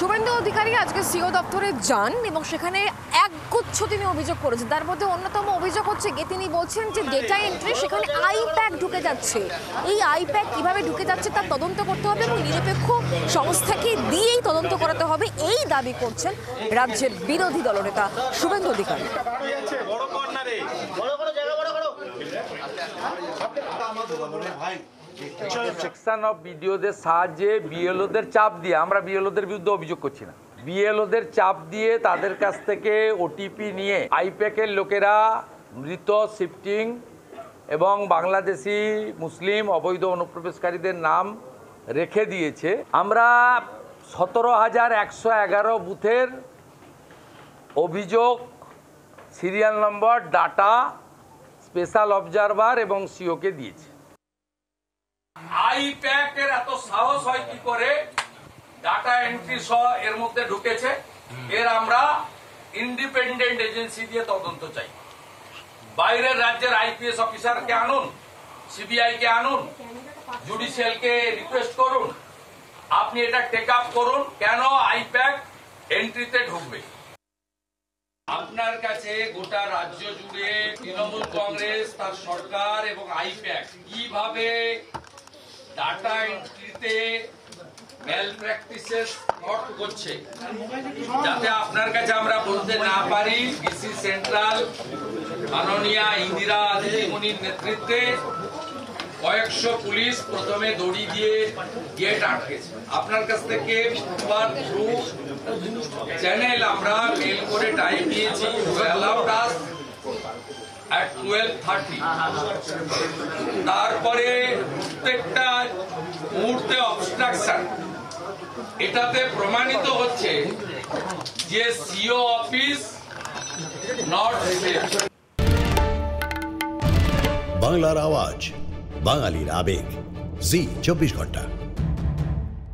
শুভেন্দু অধিকারী আজকে সিও দপ্তরে যান এবং সেখানে একগুচ্ছ তিনি অভিযোগ করেছেন। তার মধ্যে অন্যতম অভিযোগ হচ্ছে তিনি বলছেন যে ডেটা এন্ট্রি সেখানে আইপ্যাক ঢুকে যাচ্ছে। এই আইপ্যাক কিভাবে ঢুকে যাচ্ছে তার তদন্ত করতে হবে এবং নিরপেক্ষ সংস্থাকে দিয়েই তদন্ত করাতে হবে, এই দাবি করছেন রাজ্যের বিরোধী দলনেতা শুভেন্দু অধিকারী। সেকশন অফ বিডিওদের সাহায্যে বিএলওদের চাপ দিয়ে, আমরা বিএলওদের বিরুদ্ধে অভিযোগ করছি না, বিএলওদের চাপ দিয়ে তাদের কাছ থেকে ওটিপি নিয়ে আইপ্যাকের লোকেরা মৃত শিফটিং এবং বাংলাদেশি মুসলিম অবৈধ অনুপ্রবেশকারীদের নাম রেখে দিয়েছে। আমরা 17,111 বুথের অভিযোগ, serial number, data special observer এবং সিওকে দিয়েছি। আইপ্যাকের এত সাহস হয় কি করে ডাটা এন্ট্রি সহ এর মধ্যে ঢুকেছে? এর আমরা ইন্ডিপেন্ডেন্ট এজেন্সি দিয়ে তদন্ত চাই। বাইরের রাজ্যের আইপিএস অফিসারকে আনুন, সিবিআই কে আনুন, জুডিশিয়ালকে রিকোয়েস্ট করুন, আপনি এটা টেক আপ করুন, কেন আইপ্যাক এন্ট্রিতে ঢুকবে। আপনার কাছে গোটা রাজ্য জুড়ে তৃণমূল কংগ্রেস, তার সরকার এবং আইপ্যাক কিভাবে ডাটা এন্ট্রিতে ম্যাল প্র্যাকটিসেস করছে, যাতে আপনার কাছে আমরা বলতে না পারি ডিসি সেন্ট্রাল মাননীয়া ইন্দিরা দিদিমণির নেতৃত্বে কয়েকশো পুলিশ প্রথমে দড়ি দিয়ে গেট আটকেছে। আপনার কাছ থেকে থ্রু চ্যানেল আমরা মেল করে টাইম দিয়েছি, at 12:30। তারপরে প্রত্যেকটা মুহূর্তে অবস্ট্রাকশন, এটাতে প্রমাণিত হচ্ছে যে সিও অফিস নট সেফ। বাংলার আওয়াজ, বাঙালির আবেগ, জি 24 ঘন্টা।